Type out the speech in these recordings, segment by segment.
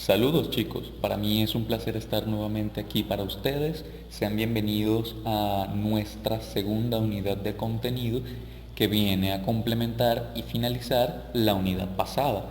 Saludos chicos, para mí es un placer estar nuevamente aquí para ustedes. Sean bienvenidos a nuestra segunda unidad de contenido que viene a complementar y finalizar la unidad pasada.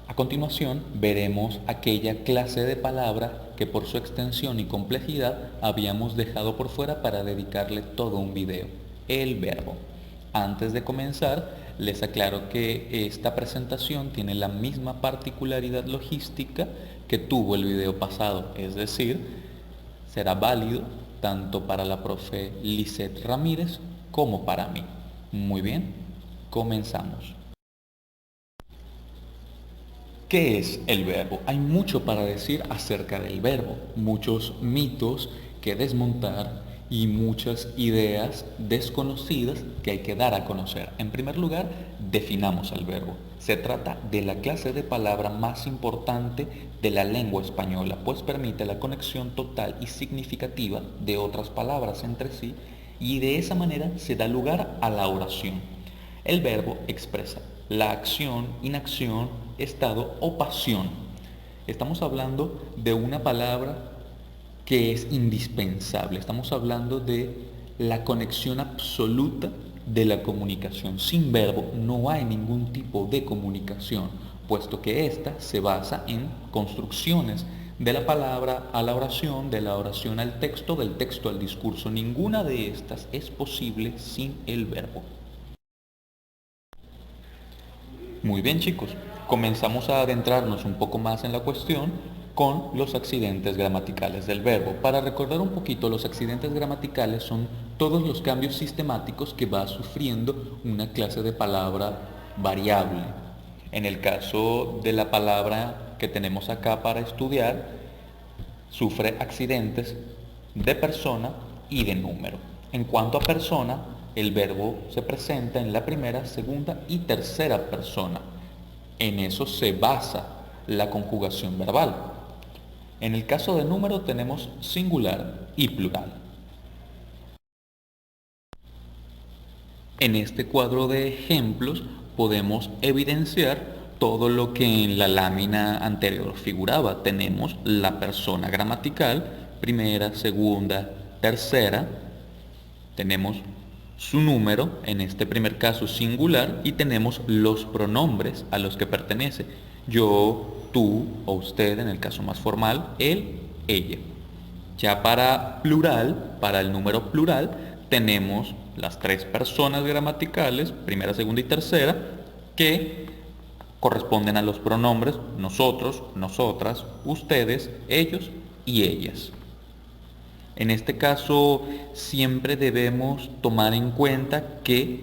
A continuación veremos aquella clase de palabra que por su extensión y complejidad habíamos dejado por fuera para dedicarle todo un video, el verbo. Antes de comenzar, les aclaro que esta presentación tiene la misma particularidad logística que tuvo el video pasado, es decir, será válido tanto para la profe Lisette Ramírez como para mí. Muy bien, comenzamos. ¿Qué es el verbo? Hay mucho para decir acerca del verbo, muchos mitos que desmontar y muchas ideas desconocidas que hay que dar a conocer. En primer lugar, definamos el verbo. Se trata de la clase de palabra más importante de la lengua española, pues permite la conexión total y significativa de otras palabras entre sí y de esa manera se da lugar a la oración. El verbo expresa la acción, inacción, estado o pasión. Estamos hablando de una palabra que es indispensable. Estamos hablando de la conexión absoluta de la comunicación. Sin verbo no hay ningún tipo de comunicación, puesto que ésta se basa en construcciones de la palabra a la oración, de la oración al texto, del texto al discurso. Ninguna de estas es posible sin el verbo. Muy bien chicos, comenzamos a adentrarnos un poco más en la cuestión con los accidentes gramaticales del verbo. Para recordar un poquito, los accidentes gramaticales son todos los cambios sistemáticos que va sufriendo una clase de palabra variable. En el caso de la palabra que tenemos acá para estudiar, sufre accidentes de persona y de número. En cuanto a persona, el verbo se presenta en la primera, segunda y tercera persona. En eso se basa la conjugación verbal. En el caso de número tenemos singular y plural. En este cuadro de ejemplos podemos evidenciar todo lo que en la lámina anterior figuraba. Tenemos la persona gramatical, primera, segunda, tercera. Tenemos su número, en este primer caso singular, y tenemos los pronombres a los que pertenece. Yo, tú o usted, en el caso más formal, él, ella. Ya para plural, para el número plural, tenemos las tres personas gramaticales, primera, segunda y tercera, que corresponden a los pronombres nosotros, nosotras, ustedes, ellos y ellas. En este caso, siempre debemos tomar en cuenta que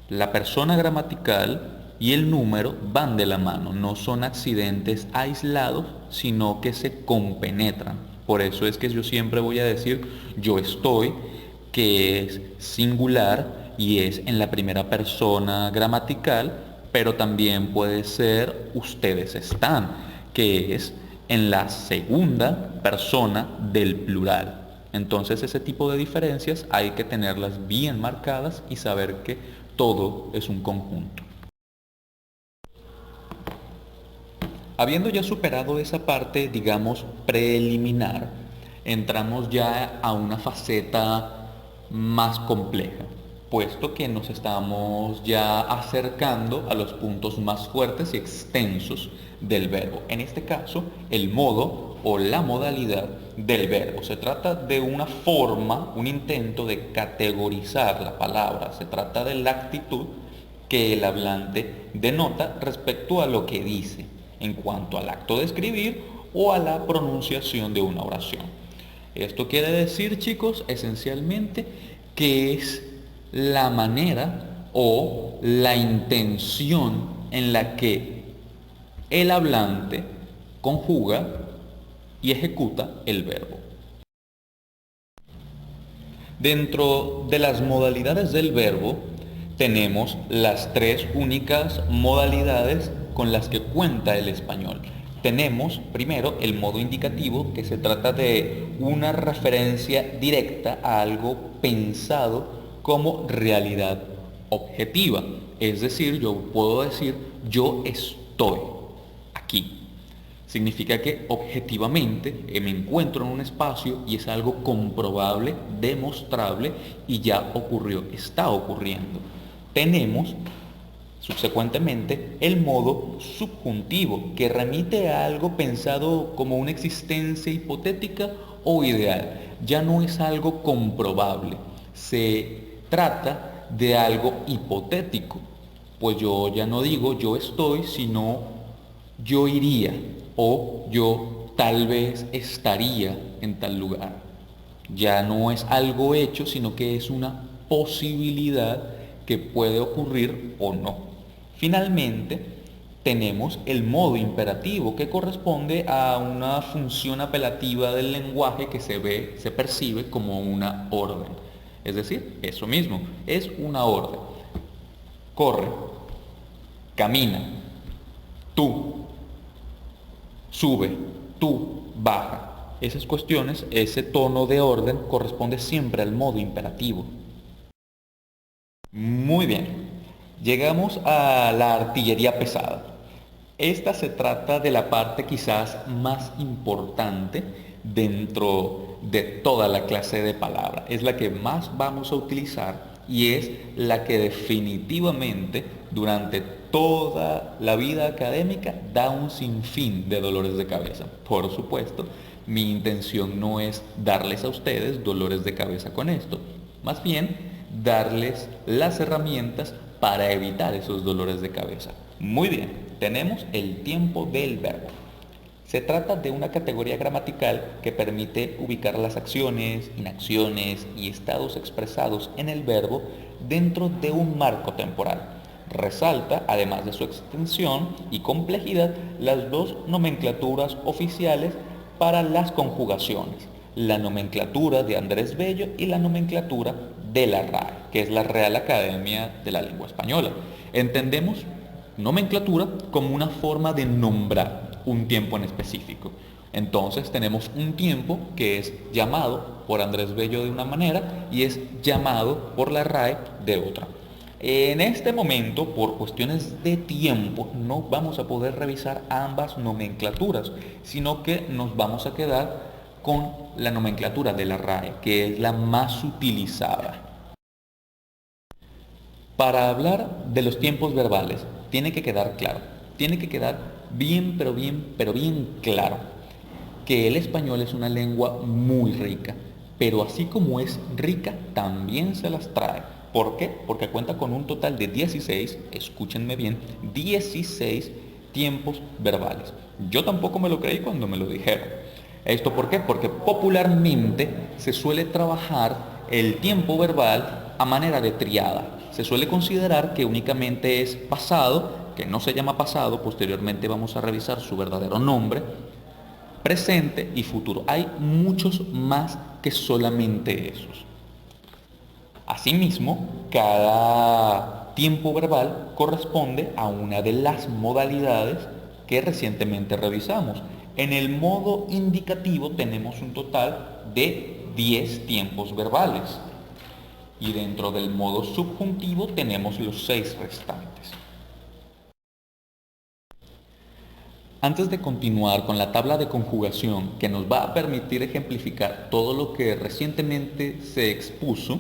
la persona gramatical y el número van de la mano, no son accidentes aislados, sino que se compenetran. Por eso es que yo siempre voy a decir yo estoy, que es singular y es en la primera persona gramatical, pero también puede ser ustedes están, que es en la segunda persona del plural. Entonces ese tipo de diferencias hay que tenerlas bien marcadas y saber que todo es un conjunto. Habiendo ya superado esa parte, digamos, preliminar, entramos ya a una faceta más compleja, puesto que nos estamos ya acercando a los puntos más fuertes y extensos del verbo. En este caso, el modo o la modalidad del verbo. Se trata de una forma, un intento de categorizar la palabra. Se trata de la actitud que el hablante denota respecto a lo que dice en cuanto al acto de escribir o a la pronunciación de una oración. Esto quiere decir, chicos, esencialmente que es la manera o la intención en la que el hablante conjuga y ejecuta el verbo. Dentro de las modalidades del verbo tenemos las tres únicas modalidades con las que cuenta el español. Tenemos primero el modo indicativo, que se trata de una referencia directa a algo pensado como realidad objetiva. Es decir, yo puedo decir yo estoy aquí. Significa que objetivamente me encuentro en un espacio y es algo comprobable, demostrable y ya ocurrió, está ocurriendo. Tenemos subsecuentemente el modo subjuntivo, que remite a algo pensado como una existencia hipotética o ideal. Ya no es algo comprobable, se trata de algo hipotético. Pues yo ya no digo yo estoy, sino yo iría o yo tal vez estaría en tal lugar. Ya no es algo hecho, sino que es una posibilidad que puede ocurrir o no. Finalmente, tenemos el modo imperativo, que corresponde a una función apelativa del lenguaje que se percibe como una orden. Es decir, eso mismo, es una orden. Corre, camina, tú, sube, tú, baja. Esas cuestiones, ese tono de orden corresponde siempre al modo imperativo. Muy bien, llegamos a la artillería pesada. Esta se trata de la parte quizás más importante dentro de toda la clase de palabra. Es la que más vamos a utilizar y es la que definitivamente durante toda la vida académica da un sinfín de dolores de cabeza. Por supuesto, mi intención no es darles a ustedes dolores de cabeza con esto, más bien darles las herramientas para evitar esos dolores de cabeza. Muy bien, tenemos el tiempo del verbo. Se trata de una categoría gramatical que permite ubicar las acciones, inacciones y estados expresados en el verbo dentro de un marco temporal. Resalta, además de su extensión y complejidad, las dos nomenclaturas oficiales para las conjugaciones: la nomenclatura de Andrés Bello y la nomenclatura de la RAE, que es la Real Academia de la Lengua Española. Entendemos nomenclatura como una forma de nombrar un tiempo en específico. Entonces tenemos un tiempo que es llamado por Andrés Bello de una manera y es llamado por la RAE de otra. En este momento, por cuestiones de tiempo, no vamos a poder revisar ambas nomenclaturas, sino que nos vamos a quedar con la nomenclatura de la RAE, que es la más utilizada. Para hablar de los tiempos verbales, tiene que quedar claro, tiene que quedar bien, pero bien claro, que el español es una lengua muy rica, pero así como es rica, también se las trae. ¿Por qué? Porque cuenta con un total de 16, escúchenme bien, 16 tiempos verbales. Yo tampoco me lo creí cuando me lo dijeron. ¿Esto por qué? Porque popularmente se suele trabajar el tiempo verbal a manera de triada. Se suele considerar que únicamente es pasado, que no se llama pasado, posteriormente vamos a revisar su verdadero nombre, presente y futuro. Hay muchos más que solamente esos. Asimismo, cada tiempo verbal corresponde a una de las modalidades que recientemente revisamos. En el modo indicativo tenemos un total de 10 tiempos verbales y dentro del modo subjuntivo tenemos los 6 restantes. Antes de continuar con la tabla de conjugación que nos va a permitir ejemplificar todo lo que recientemente se expuso,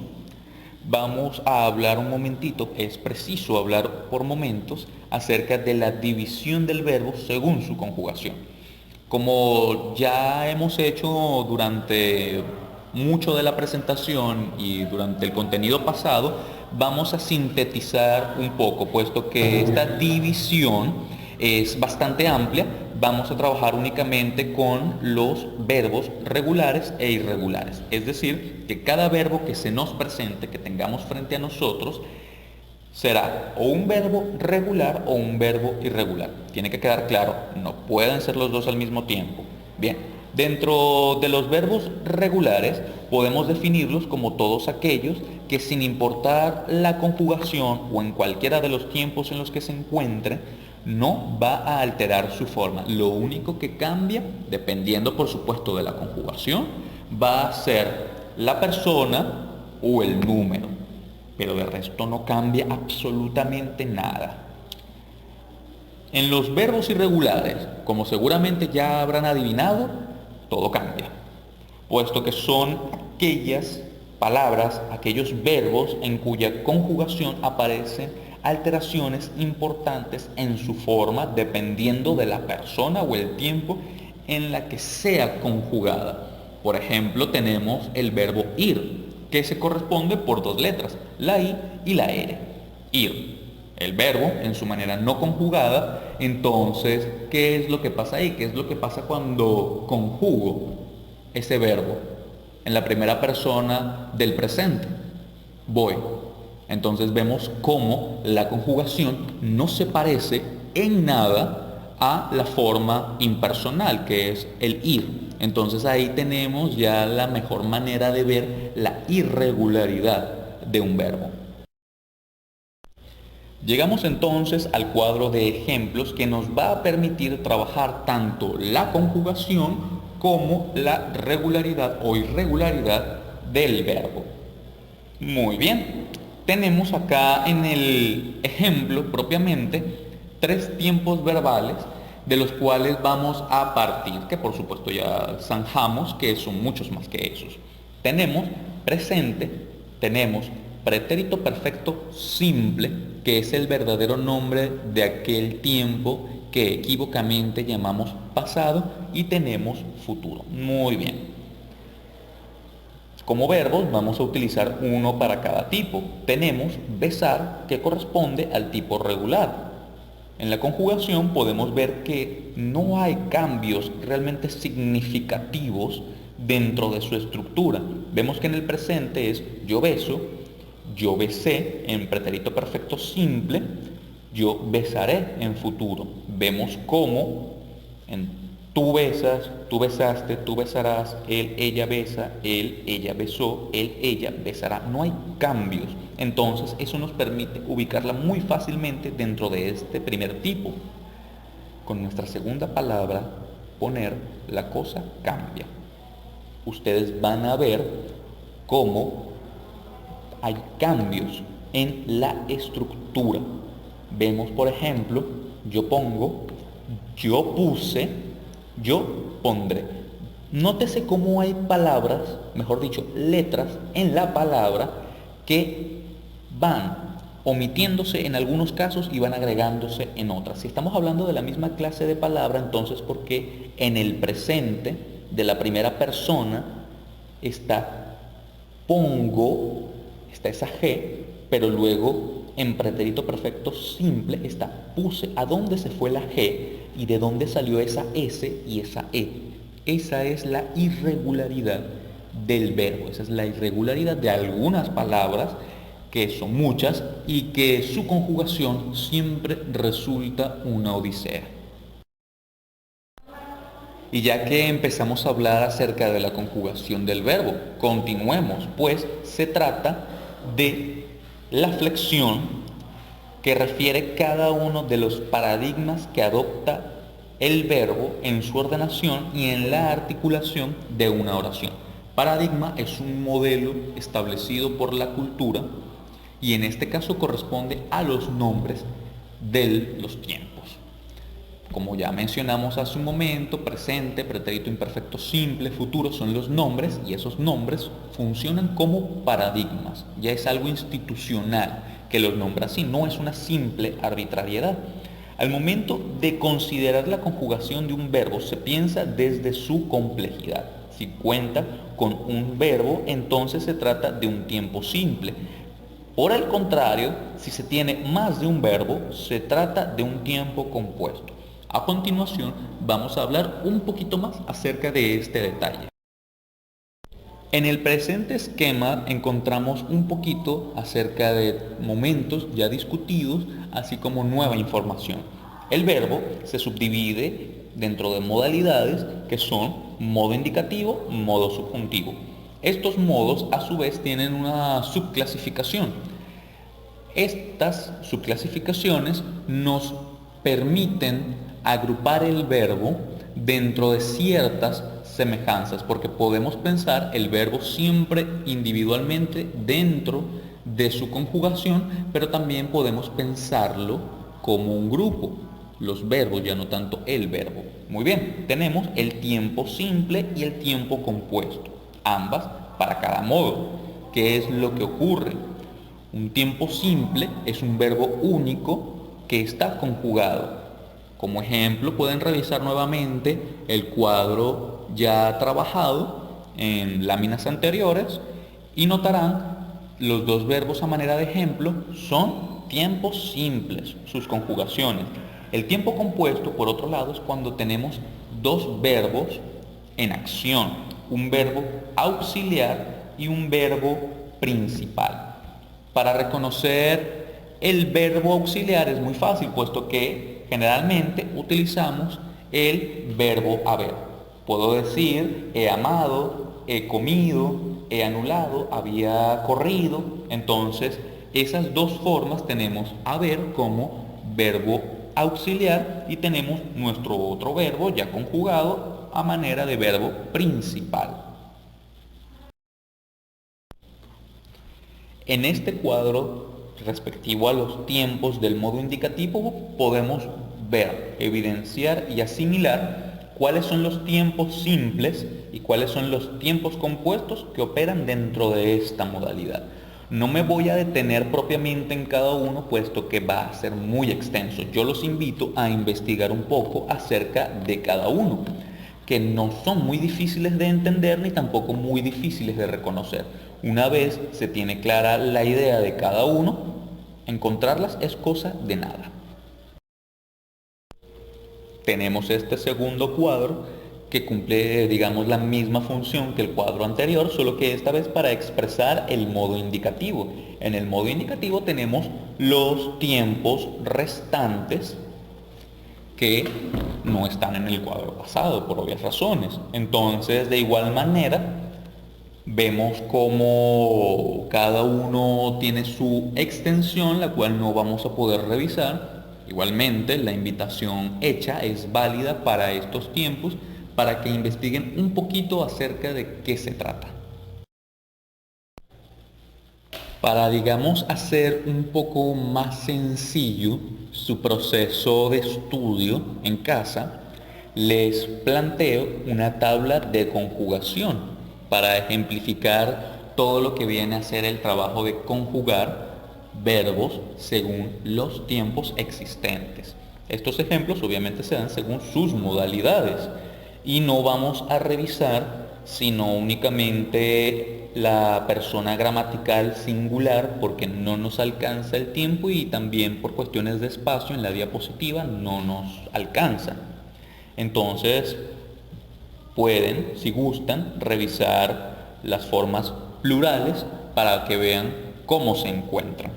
vamos a hablar un momentito, es preciso hablar por momentos acerca de la división del verbo según su conjugación. Como ya hemos hecho durante mucho de la presentación y durante el contenido pasado, vamos a sintetizar un poco, puesto que esta división es bastante amplia. Vamos a trabajar únicamente con los verbos regulares e irregulares. Es decir, que cada verbo que se nos presente, que tengamos frente a nosotros, será o un verbo regular o un verbo irregular. Tiene que quedar claro, no pueden ser los dos al mismo tiempo. Bien, dentro de los verbos regulares podemos definirlos como todos aquellos que, sin importar la conjugación o en cualquiera de los tiempos en los que se encuentren, no va a alterar su forma. Lo único que cambia, dependiendo por supuesto de la conjugación, va a ser la persona o el número, pero de resto no cambia absolutamente nada. En los verbos irregulares, como seguramente ya habrán adivinado, todo cambia, puesto que son aquellas palabras, aquellos verbos en cuya conjugación aparecen alteraciones importantes en su forma dependiendo de la persona o el tiempo en la que sea conjugada. Por ejemplo, tenemos el verbo ir, que se corresponde por dos letras, la I y la R. Ir. El verbo en su manera no conjugada, entonces, ¿qué es lo que pasa ahí? ¿Qué es lo que pasa cuando conjugo ese verbo en la primera persona del presente? Voy. Entonces vemos cómo la conjugación no se parece en nada a la forma impersonal, que es el ir. Entonces ahí tenemos ya la mejor manera de ver la irregularidad de un verbo. Llegamos entonces al cuadro de ejemplos que nos va a permitir trabajar tanto la conjugación como la regularidad o irregularidad del verbo. Muy bien, tenemos acá en el ejemplo propiamente tres tiempos verbales de los cuales vamos a partir, que por supuesto ya zanjamos que son muchos más que esos. Tenemos presente, tenemos pretérito perfecto simple, que es el verdadero nombre de aquel tiempo que equívocamente llamamos pasado, y tenemos futuro. Muy bien. Como verbos vamos a utilizar uno para cada tipo. Tenemos besar, que corresponde al tipo regular. En la conjugación podemos ver que no hay cambios realmente significativos dentro de su estructura. Vemos que en el presente es yo beso, yo besé en pretérito perfecto simple, yo besaré en futuro. Vemos cómo en tú besas, tú besaste, tú besarás, él, ella besa, él, ella besó, él, ella besará. No hay cambios. Entonces eso nos permite ubicarla muy fácilmente dentro de este primer tipo. Con nuestra segunda palabra, poner, la cosa cambia. Ustedes van a ver cómo hay cambios en la estructura. Vemos, por ejemplo, yo pongo, yo puse, yo pondré. Nótese cómo hay palabras, mejor dicho, letras en la palabra que van omitiéndose en algunos casos y van agregándose en otras. Si estamos hablando de la misma clase de palabra, entonces ¿por qué en el presente de la primera persona está pongo, está esa G, pero luego en pretérito perfecto simple está puse? ¿A dónde se fue la G y de dónde salió esa S y esa E? Esa es la irregularidad del verbo, esa es la irregularidad de algunas palabras, que son muchas, y que su conjugación siempre resulta una odisea. Y ya que empezamos a hablar acerca de la conjugación del verbo, continuemos, pues se trata de la flexión que refiere cada uno de los paradigmas que adopta el verbo en su ordenación y en la articulación de una oración. Paradigma es un modelo establecido por la cultura y en este caso corresponde a los nombres de los tiempos. Como ya mencionamos hace un momento, presente, pretérito imperfecto simple, futuro son los nombres, y esos nombres funcionan como paradigmas. Ya es algo institucional que los nombra así, no es una simple arbitrariedad. Al momento de considerar la conjugación de un verbo, se piensa desde su complejidad. Si cuenta con un verbo, entonces se trata de un tiempo simple. Por el contrario, si se tiene más de un verbo, se trata de un tiempo compuesto. A continuación, vamos a hablar un poquito más acerca de este detalle. En el presente esquema encontramos un poquito acerca de momentos ya discutidos, así como nueva información. El verbo se subdivide dentro de modalidades que son modo indicativo, modo subjuntivo. Estos modos a su vez tienen una subclasificación. Estas subclasificaciones nos permiten agrupar el verbo dentro de ciertas semejanzas, porque podemos pensar el verbo siempre individualmente dentro de su conjugación, pero también podemos pensarlo como un grupo. los verbos, ya no tanto el verbo. Muy bien, tenemos el tiempo simple y el tiempo compuesto, ambas para cada modo. ¿Qué es lo que ocurre? Un tiempo simple es un verbo único que está conjugado. Como ejemplo, pueden revisar nuevamente el cuadro ya trabajado en láminas anteriores y notarán los dos verbos a manera de ejemplo son tiempos simples, sus conjugaciones. El tiempo compuesto, por otro lado, es cuando tenemos dos verbos en acción, un verbo auxiliar y un verbo principal. Para reconocer el verbo auxiliar es muy fácil, puesto que generalmente utilizamos el verbo haber. Puedo decir he amado, he comido, he anulado, había corrido. Entonces, esas dos formas tenemos haber como verbo auxiliar y tenemos nuestro otro verbo ya conjugado a manera de verbo principal. En este cuadro, respectivo a los tiempos del modo indicativo, podemos ver, evidenciar y asimilar cuáles son los tiempos simples y cuáles son los tiempos compuestos que operan dentro de esta modalidad. No me voy a detener propiamente en cada uno, puesto que va a ser muy extenso. Yo los invito a investigar un poco acerca de cada uno, que no son muy difíciles de entender ni tampoco muy difíciles de reconocer. Una vez se tiene clara la idea de cada uno, encontrarlas es cosa de nada. Tenemos este segundo cuadro que cumple, digamos, la misma función que el cuadro anterior, solo que esta vez para expresar el modo indicativo. En el modo indicativo tenemos los tiempos restantes que no están en el cuadro pasado, por obvias razones. Entonces, de igual manera, vemos cómo cada uno tiene su extensión, la cual no vamos a poder revisar. Igualmente, la invitación hecha es válida para estos tiempos, para que investiguen un poquito acerca de qué se trata. Para, digamos, hacer un poco más sencillo su proceso de estudio en casa, les planteo una tabla de conjugación para ejemplificar todo lo que viene a ser el trabajo de conjugar verbos según los tiempos existentes. Estos ejemplos obviamente se dan según sus modalidades y no vamos a revisar sino únicamente la persona gramatical singular porque no nos alcanza el tiempo y también por cuestiones de espacio en la diapositiva no nos alcanza. Entonces pueden, si gustan, revisar las formas plurales para que vean cómo se encuentran.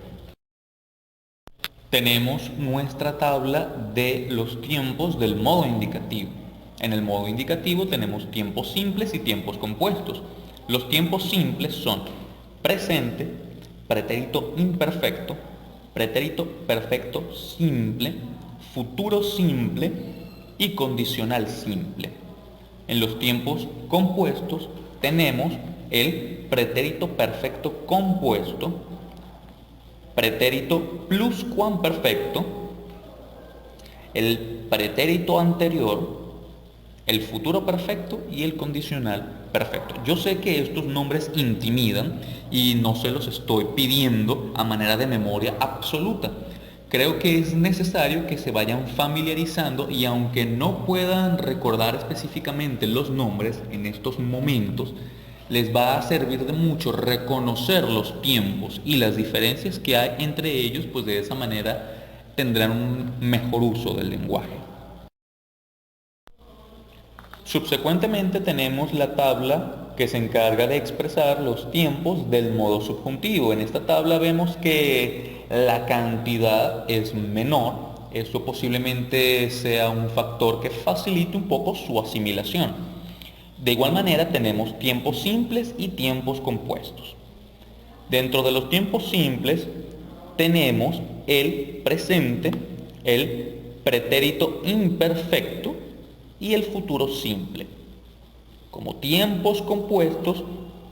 Tenemos nuestra tabla de los tiempos del modo indicativo. En el modo indicativo tenemos tiempos simples y tiempos compuestos. Los tiempos simples son presente, pretérito imperfecto, pretérito perfecto simple, futuro simple y condicional simple. En los tiempos compuestos tenemos el pretérito perfecto compuesto, pretérito pluscuamperfecto, el pretérito anterior, el futuro perfecto y el condicional perfecto. Yo sé que estos nombres intimidan y no se los estoy pidiendo a manera de memoria absoluta. Creo que es necesario que se vayan familiarizando y aunque no puedan recordar específicamente los nombres en estos momentos, les va a servir de mucho reconocer los tiempos y las diferencias que hay entre ellos, pues de esa manera tendrán un mejor uso del lenguaje. Subsecuentemente tenemos la tabla que se encarga de expresar los tiempos del modo subjuntivo. En esta tabla vemos que la cantidad es menor. Esto posiblemente sea un factor que facilite un poco su asimilación. De igual manera tenemos tiempos simples y tiempos compuestos. Dentro de los tiempos simples tenemos el presente, el pretérito imperfecto y el futuro simple. Como tiempos compuestos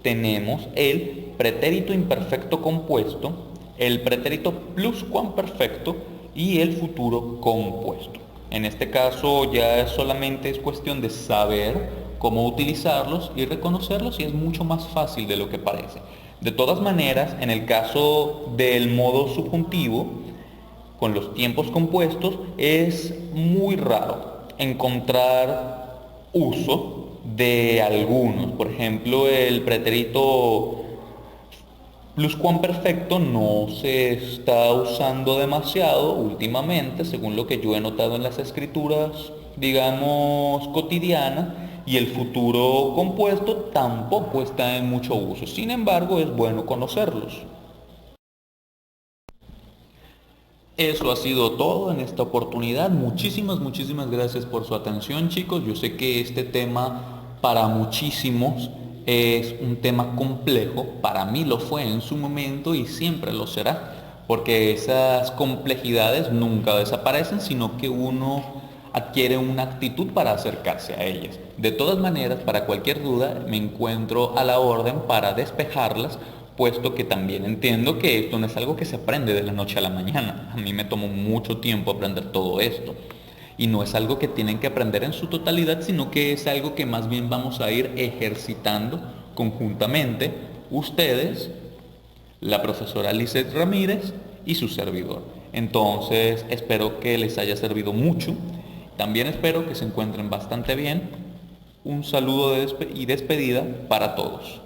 tenemos el pretérito imperfecto compuesto, el pretérito pluscuamperfecto y el futuro compuesto. En este caso ya solamente es cuestión de saber cómo utilizarlos y reconocerlos y es mucho más fácil de lo que parece. De todas maneras, en el caso del modo subjuntivo, con los tiempos compuestos, es muy raro encontrar uso de algunos. Por ejemplo, el pretérito pluscuamperfecto no se está usando demasiado últimamente, según lo que yo he notado en las escrituras, digamos, cotidianas, y el futuro compuesto tampoco está en mucho uso. Sin embargo, es bueno conocerlos. Eso ha sido todo en esta oportunidad. Muchísimas gracias por su atención, chicos. Yo sé que este tema para muchísimos es un tema complejo. Para mí lo fue en su momento y siempre lo será, porque esas complejidades nunca desaparecen, sino que uno adquiere una actitud para acercarse a ellas. De todas maneras, para cualquier duda, me encuentro a la orden para despejarlas, puesto que también entiendo que esto no es algo que se aprende de la noche a la mañana. A mí me tomó mucho tiempo aprender todo esto. Y no es algo que tienen que aprender en su totalidad, sino que es algo que más bien vamos a ir ejercitando conjuntamente ustedes, la profesora Lizeth Ramírez y su servidor. Entonces, espero que les haya servido mucho. También espero que se encuentren bastante bien. Un saludo y despedida para todos.